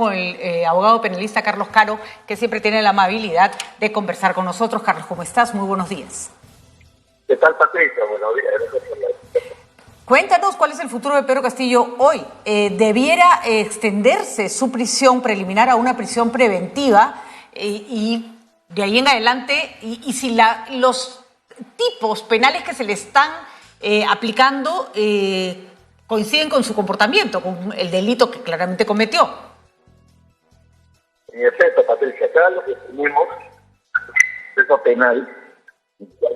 con el abogado penalista Carlos Caro, que siempre tiene la amabilidad de conversar con nosotros. Carlos, ¿cómo estás? Muy buenos días. ¿Qué tal, Patricia? Buenos días. Gracias por la invitación. Cuéntanos cuál es el futuro de Pedro Castillo hoy. ¿Debiera extenderse su prisión preliminar a una prisión preventiva y de ahí en adelante, y si los tipos penales que se le están aplicando coinciden con su comportamiento, con el delito que claramente cometió? En efecto, Patricia, acá lo que tenemos es lo penal.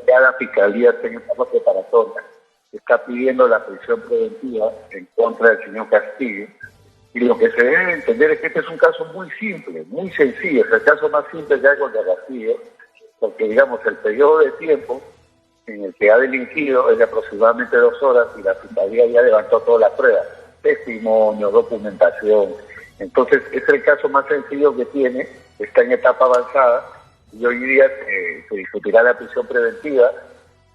Ya la Fiscalía está en etapa preparatoria, está pidiendo la prisión preventiva en contra del señor Castillo, y lo que se debe entender es que este es un caso muy simple, muy sencillo, es el caso más simple que hay contra Castillo, porque digamos el periodo de tiempo en el que ha delinquido es de aproximadamente 2 horas y la Fiscalía ya levantó todas las pruebas, testimonio, documentación. Entonces es el caso más sencillo que tiene, está en etapa avanzada y hoy día se discutirá la prisión preventiva.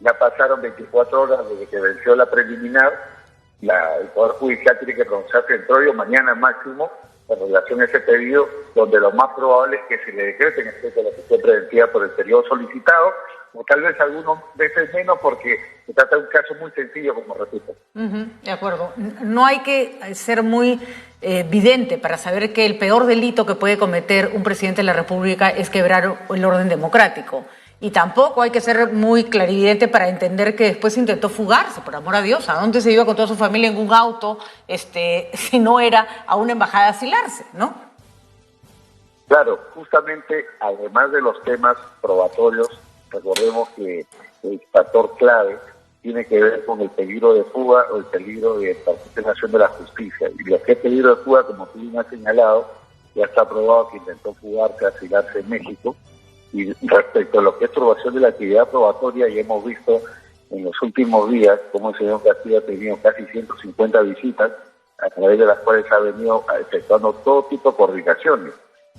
Ya pasaron 24 horas desde que venció la preliminar, el Poder Judicial tiene que pronunciarse entre hoy o mañana máximo en relación a ese pedido, donde lo más probable es que se le decrete en efecto la prisión preventiva por el periodo solicitado, o tal vez algunas veces menos, porque se trata de un caso muy sencillo, como repito. De acuerdo. No hay que ser muy vidente para saber que el peor delito que puede cometer un presidente de la República es quebrar el orden democrático. Y tampoco hay que ser muy clarividente para entender que después intentó fugarse, por amor a Dios. ¿A dónde se iba con toda su familia en un auto si no era a una embajada a asilarse, no? Claro, justamente, además de los temas probatorios, recordemos que el factor clave tiene que ver con el peligro de fuga o el peligro de participación de la justicia. Y lo que es peligro de fuga, como tú bien has señalado, ya está probado que intentó fugarse, asilarse en México. Y respecto a lo que es turbación de la actividad probatoria, ya hemos visto en los últimos días cómo el señor Castillo ha tenido casi 150 visitas, a través de las cuales ha venido efectuando todo tipo de coordinaciones.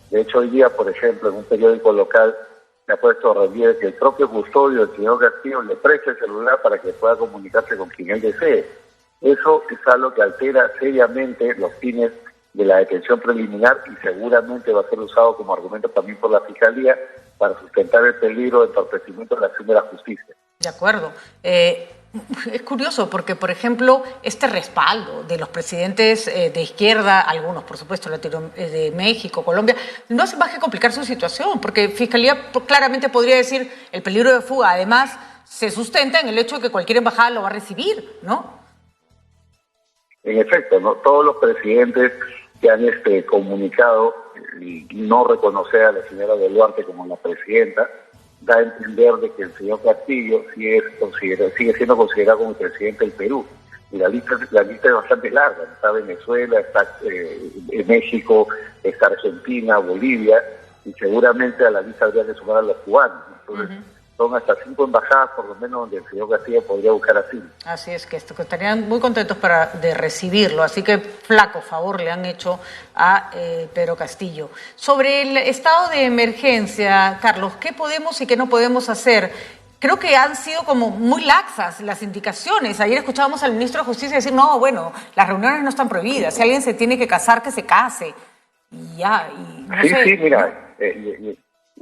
De hecho, hoy día, por ejemplo, en un periódico local se ha puesto a relieve que el propio custodio del señor Castillo le preste el celular para que pueda comunicarse con quien él desee. Eso es algo que altera seriamente los fines de la detención preliminar y seguramente va a ser usado como argumento también por la Fiscalía para sustentar el peligro de entorpecimiento de la acción de la justicia. De acuerdo. Es curioso porque, por ejemplo, este respaldo de los presidentes de izquierda, algunos, por supuesto, de México, Colombia, no hace más que complicar su situación, porque Fiscalía claramente podría decir el peligro de fuga, además, se sustenta en el hecho de que cualquier embajada lo va a recibir, ¿no? En efecto, ¿no? Todos los presidentes que han comunicado y no reconocer a la señora Boluarte como la presidenta, da a entender de que el señor Castillo sigue siendo considerado como el presidente del Perú. Y la lista es bastante larga. Está Venezuela, está México, está Argentina, Bolivia, y seguramente a la lista habría que sumar a los cubanos. Entonces, son hasta 5 embajadas, por lo menos, donde el señor Castillo podría buscar asilo. Así es, que estarían muy contentos de recibirlo. Así que flaco favor le han hecho a Pedro Castillo. Sobre el estado de emergencia, Carlos, ¿qué podemos y qué no podemos hacer? Creo que han sido como muy laxas las indicaciones. Ayer escuchábamos al ministro de Justicia decir, no, bueno, las reuniones no están prohibidas. Si alguien se tiene que casar, que se case. Y ya, y no sé. Sí, mira,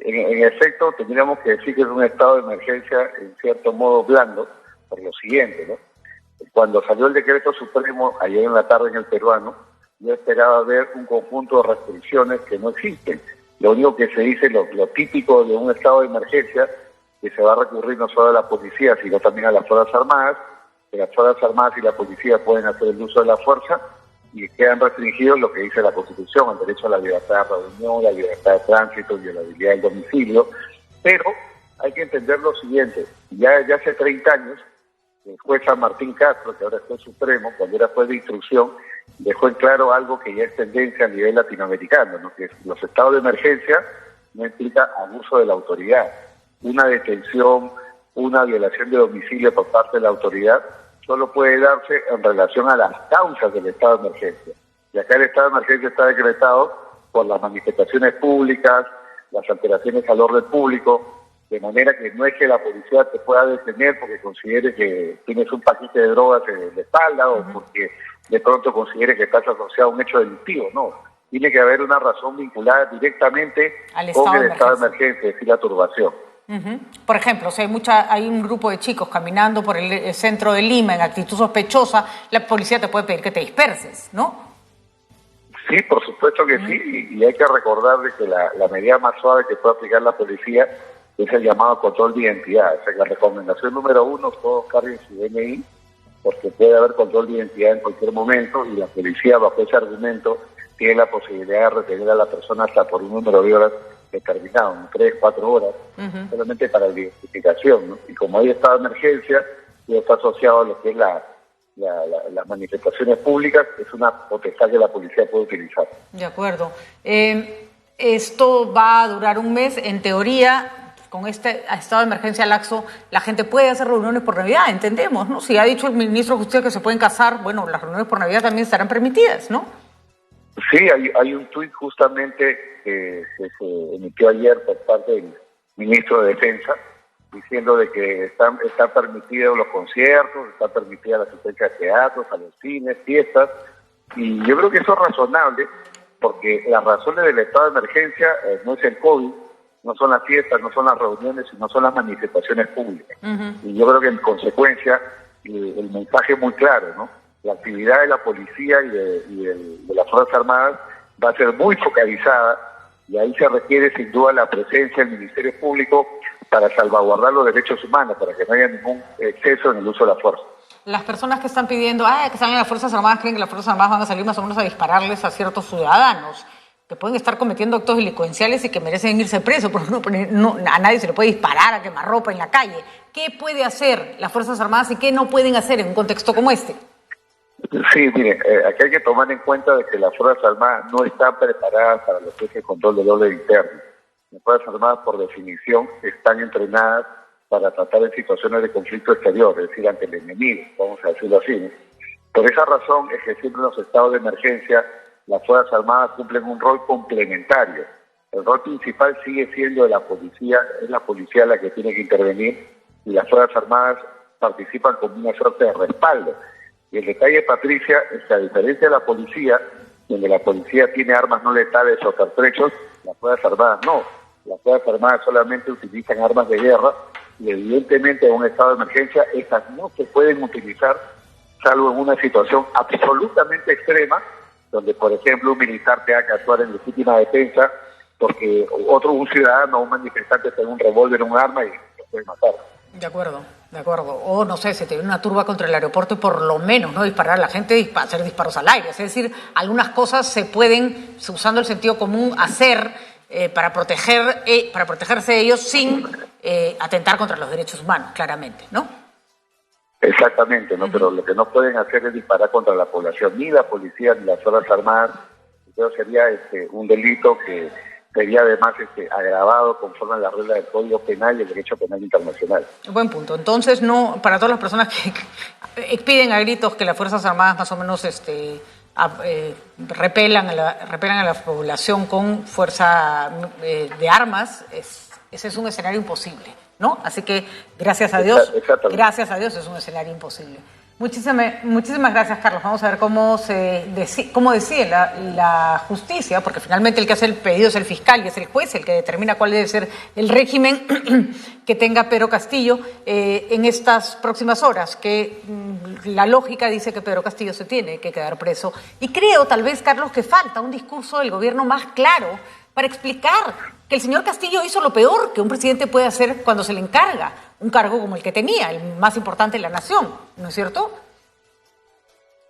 en efecto, tendríamos que decir que es un estado de emergencia, en cierto modo, blando, por lo siguiente, ¿no? Cuando salió el decreto supremo, ayer en la tarde en el peruano, yo esperaba ver un conjunto de restricciones que no existen. Lo único que se dice, lo típico de un estado de emergencia, que se va a recurrir no solo a la policía, sino también a las Fuerzas Armadas, que las Fuerzas Armadas y la policía pueden hacer el uso de la fuerza, y quedan restringidos lo que dice la Constitución, el derecho a la libertad de reunión, la libertad de tránsito, inviolabilidad del domicilio. Pero hay que entender lo siguiente, ya hace 30 años, el juez San Martín Castro, que ahora es juez supremo, cuando era juez de instrucción, dejó en claro algo que ya es tendencia a nivel latinoamericano, ¿no? Que los estados de emergencia no implica abuso de la autoridad. Una detención, una violación de domicilio por parte de la autoridad solo puede darse en relación a las causas del estado de emergencia. Y acá el estado de emergencia está decretado por las manifestaciones públicas, las alteraciones al orden público, de manera que no es que la policía te pueda detener porque considere que tienes un paquete de drogas en la espalda o porque de pronto considere que estás asociado a un hecho delictivo, no. tiene que haber una razón vinculada directamente al con el estado de emergencia. emergencia, es decir, la turbación. Por ejemplo, si hay un grupo de chicos caminando por el centro de Lima en actitud sospechosa, la policía te puede pedir que te disperses, ¿no? Sí, por supuesto que sí, y hay que recordar de que la medida más suave que puede aplicar la policía es el llamado control de identidad. O sea, la recomendación número 1, todos carguen su DNI, porque puede haber control de identidad en cualquier momento, y la policía, bajo ese argumento, tiene la posibilidad de retener a la persona hasta por un número de horas determinado, 3, 4 horas, solamente para la identificación, ¿no? Y como hay estado de emergencia, y está asociado a lo que es las manifestaciones públicas, es una potestad que la policía puede utilizar. De acuerdo. Esto va a durar un mes. En teoría, con este estado de emergencia laxo, la gente puede hacer reuniones por Navidad, entendemos, ¿no? Si ha dicho el ministro de Justicia que se pueden casar, bueno, las reuniones por Navidad también estarán permitidas, ¿no? Sí, hay un tuit justamente que se emitió ayer por parte del ministro de Defensa, diciendo de que están permitidos los conciertos, está permitida la asistencia a teatros, a los cines, fiestas, y yo creo que eso es razonable, porque las razones del estado de emergencia no es el COVID, no son las fiestas, no son las reuniones, sino son las manifestaciones públicas. Y yo creo que en consecuencia el mensaje es muy claro, ¿no? La actividad de la policía y de las Fuerzas Armadas va a ser muy focalizada, y ahí se requiere sin duda la presencia del Ministerio Público para salvaguardar los derechos humanos, para que no haya ningún exceso en el uso de la fuerza. Las personas que están pidiendo, que salgan las Fuerzas Armadas, creen que las Fuerzas Armadas van a salir más o menos a dispararles a ciertos ciudadanos que pueden estar cometiendo actos delincuenciales y que merecen irse presos, porque a nadie se le puede disparar a quemarropa en la calle. ¿Qué puede hacer las Fuerzas Armadas y qué no pueden hacer en un contexto como este? Sí, mire, aquí hay que tomar en cuenta de que las Fuerzas Armadas no están preparadas para lo que es el control del orden interno. Las Fuerzas Armadas, por definición, están entrenadas para tratar en situaciones de conflicto exterior, es decir, ante el enemigo, vamos a decirlo así, ¿no? Por esa razón es que siempre en los estados de emergencia las Fuerzas Armadas cumplen un rol complementario. El rol principal sigue siendo de la policía, es la policía la que tiene que intervenir, y las Fuerzas Armadas participan como una suerte de respaldo. Y el detalle, Patricia, es que a diferencia de la policía, donde la policía tiene armas no letales o pertrechos, las Fuerzas Armadas no. Las Fuerzas Armadas solamente utilizan armas de guerra, y evidentemente en un estado de emergencia estas no se pueden utilizar, salvo en una situación absolutamente extrema, donde por ejemplo un militar tenga que actuar en legítima defensa porque un ciudadano o un manifestante tenga un revólver o un arma y lo puede matar. De acuerdo. O no sé, se te viene una turba contra el aeropuerto y por lo menos no disparar a la gente, hacer disparos al aire. Es decir, algunas cosas se pueden, usando el sentido común, hacer para protegerse ellos sin atentar contra los derechos humanos, claramente, ¿no? Exactamente, ¿no? Pero lo que no pueden hacer es disparar contra la población, ni la policía ni las Fuerzas Armadas. Eso sería un delito que sería además agravado conforme a la regla del Código Penal y el Derecho Penal Internacional. Buen punto. Entonces, no, para todas las personas que piden a gritos que las Fuerzas Armadas más o menos repelan a la población con fuerza de armas, ese es un escenario imposible, ¿no? Así que gracias a Dios es un escenario imposible. Muchísimas gracias, Carlos. Vamos a ver cómo decide la justicia, porque finalmente el que hace el pedido es el fiscal y es el juez el que determina cuál debe ser el régimen que tenga Pedro Castillo en estas próximas horas, que la lógica dice que Pedro Castillo se tiene que quedar preso. Y creo, tal vez, Carlos, que falta un discurso del gobierno más claro para explicar que el señor Castillo hizo lo peor que un presidente puede hacer cuando se le encarga un cargo como el que tenía, el más importante de la nación, ¿no es cierto?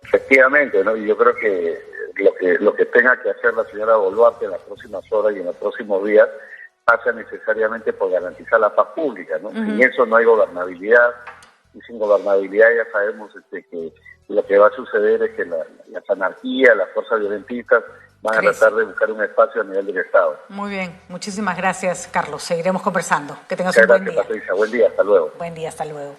Efectivamente, ¿no? Y yo creo que lo que tenga que hacer la señora Boluarte en las próximas horas y en los próximos días pasa necesariamente por garantizar la paz pública, ¿no? Sin eso no hay gobernabilidad, y sin gobernabilidad ya sabemos que lo que va a suceder es que las anarquías, las fuerzas violentistas van a tratar de buscar un espacio a nivel del Estado. Muy bien, muchísimas gracias, Carlos. Seguiremos conversando. Que tengas Muchas un buen día. Gracias, Patricia. Buen día, hasta luego. Buen día, hasta luego.